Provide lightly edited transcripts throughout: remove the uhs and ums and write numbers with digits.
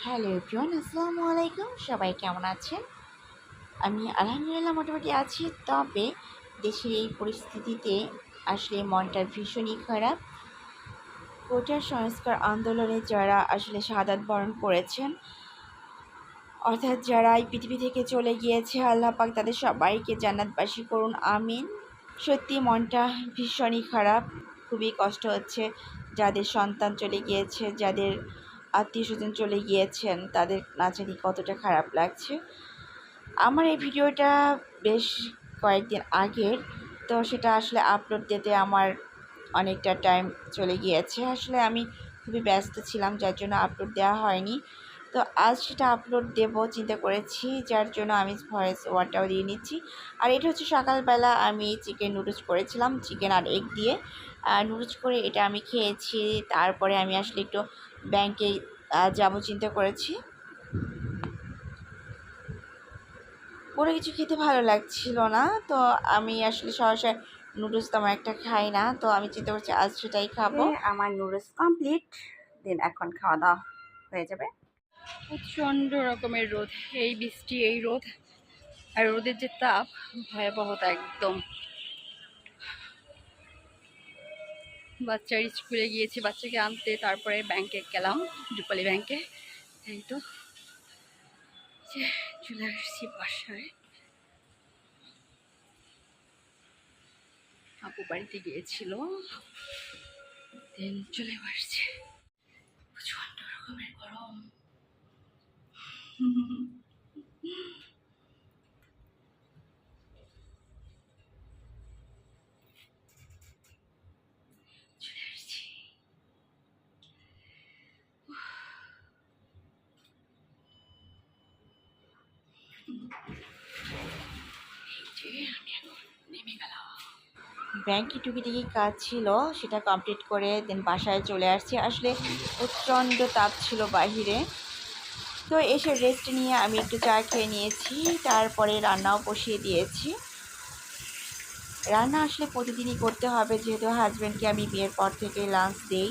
Hello everyone, আসসালামু আলাইকুম। সবাই কেমন আছেন? আমি আলহামদুলিল্লাহ মোটামুটি আছি। তবে দেশের এই পরিস্থিতিতে আসলে মনটা ভীষণই খারাপ। কোটা সংস্কার আন্দোলনে যারা আসলে শাহাদাত বরণ করেছেন, অর্থাৎ যারা এই পৃথিবী থেকে চলে গিয়েছে, আল্লাহ পাক তাদের সবাইকে জান্নাতবাসী করুন, আমিন। সত্যি মনটা ভীষণই খারাপ, খুবই কষ্ট হচ্ছে। যাদের সন্তান চলে গিয়েছে, যাদের আত্মীয়স্বজন চলে গিয়েছেন, তাদের না জানি কতটা খারাপ লাগছে। আমার এই ভিডিওটা বেশ কয়েকদিন আগের, তো সেটা আসলে আপলোড দিতে আমার অনেকটা টাইম চলে গিয়েছে। আসলে আমি খুবই ব্যস্ত ছিলাম, যার জন্য আপলোড দেওয়া হয়নি। তো আজ সেটা আপলোড দেব চিন্তা করেছি, যার জন্য আমি ভয়েস ওভারটাও দিয়ে নিচ্ছি। আর এটা হচ্ছে সকালবেলা আমি চিকেন নুডলস করেছিলাম, চিকেন আর এগ দিয়ে নুডলস করে এটা আমি খেয়েছি। তারপরে আমি আসলে একটু ব্যাংকে যাবো চিন্তা করেছি। কোনো কিছু খেতে ভালো লাগছিল না, তো আমি আসলে সরাসরি নুডলস তেমন একটা খাই না, তো আমি চিন্তা করছি আজ সেটাই খাবো। আমার নুডলস কমপ্লিট, দেন এখন খাওয়া দাওয়া হয়ে যাবে। প্রচণ্ড রকমের রোদ, এই বৃষ্টি এই রোদ, আর রোদের যে তাপ ভয়াবহতা একদম। বাচ্চার স্কুলে গিয়েছি বাচ্চাকে আনতে, তারপরে ব্যাংকে গেলাম, রূপালী ব্যাংকে। এই তো চলে আসছি বাসায়। আপু বাড়িতে গিয়েছিল, দেন চলে আসছে। প্রচণ্ড রকমের গরম। চলে আসছি। আমি এখন নেমে গেলাম। ব্যাংকে টুকিটাকি কাজ ছিল, সেটা কমপ্লিট করে দেন বাসায় চলে আসছি। আসলে প্রচণ্ড তাপ ছিল বাহিরে, তো এসে রেস্ট নিয়ে আমি একটু চা খেয়ে নিয়েছি, তারপরে রান্নাও বসিয়ে দিয়েছি। রান্না আসলে প্রতিদিনই করতে হবে, যেহেতু হাজব্যান্ডকে আমি বিয়ের পর থেকে লাঞ্চ দেই।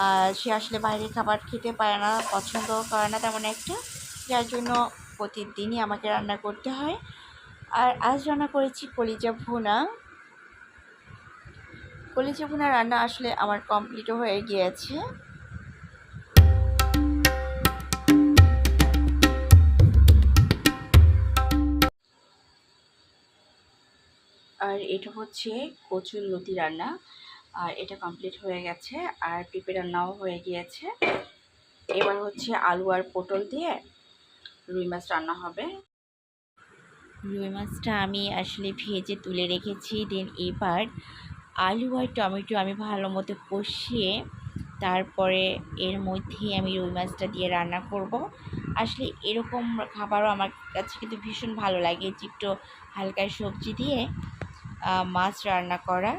আর সে আসলে বাইরের খাবার খেতে পারে না, পছন্দও করে না তেমন একটা, যার জন্য প্রতিদিনই আমাকে রান্না করতে হয়। আর আজ রান্না করেছি কলিজা ভুনা। কলিজা ভুনা রান্না আসলে আমার কমপ্লিটও হয়ে গিয়েছে। আর এটা হচ্ছে কচুর লতি রান্না, আর এটা কমপ্লিট হয়ে গেছে। আর পেঁপে রান্নাও হয়ে গিয়েছে। এবার হচ্ছে আলু আর পটল দিয়ে রুই মাছ রান্না হবে। রুই মাছটা আমি আসলে ভেজে তুলে রেখেছি, দেন এবার আলু আর টমেটো আমি ভালো মতো কষিয়ে তারপরে এর মধ্যেই আমি রুই মাছটা দিয়ে রান্না করব। আসলে এরকম খাবারও আমার কাছে কিন্তু ভীষণ ভালো লাগে, যে একটু হালকা সবজি দিয়ে মাছ রান্না করা।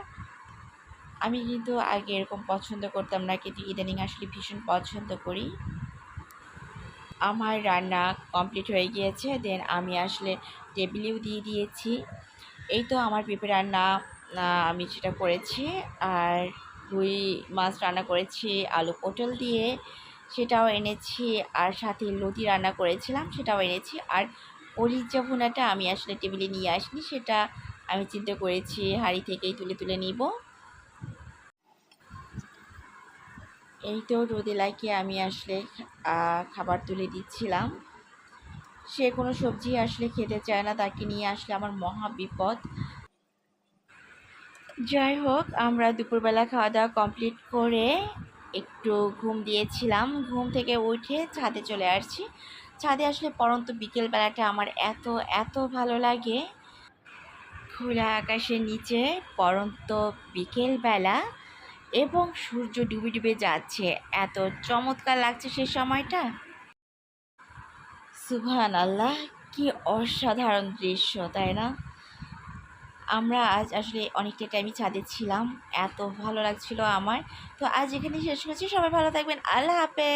আমি কিন্তু আগে এরকম পছন্দ করতাম না, কিন্তু ইদানিং আসলে ভীষণ পছন্দ করি। আমার রান্না কমপ্লিট হয়ে গিয়েছে, দেন আমি আসলে টেবিলেও দিয়ে দিয়েছি। এই তো আমার পেঁপে রান্না আমি সেটা করেছি। আর রুই মাছ রান্না করেছি আলু পটল দিয়ে, সেটাও এনেছি। আর সাথে লতি রান্না করেছিলাম, সেটাও এনেছি। আর কলিজা ভুনাটা আমি আসলে টেবিলে নিয়ে আসিনি, সেটা আমি চিন্তা করেছি হাঁড়ি থেকেই তুলে তুলে নিব। এই তো রোদেলাকে আমি আসলে খাবার তুলে দিচ্ছিলাম। সে কোনো সবজি আসলে খেতে চায় না, তাকে নিয়ে আসলে আমার মহা বিপদ। যাই হোক, আমরা দুপুরবেলা খাওয়া দাওয়া কমপ্লিট করে একটু ঘুম দিয়েছিলাম। ঘুম থেকে উঠে ছাদে চলে আসছি। ছাদে আসলে পড়ন্ত বিকেলবেলাটা আমার এত এত ভালো লাগে। খোলা আকাশের নিচে পড়ন্ত বিকেলবেলা এবং সূর্য ডুবে ডুবে যাচ্ছে, এত চমৎকার লাগছে সে সময়টা। সুবহানাল্লাহ, কি অসাধারণ দৃশ্য, তাই না? আমরা আজ আসলে অনেকটা টাইমই ছাদে ছিলাম, এত ভালো লাগছিল আমার। তো আজ এখানে শেষ করছি, সবাই ভালো থাকবেন, আল্লাহ হাফেজ।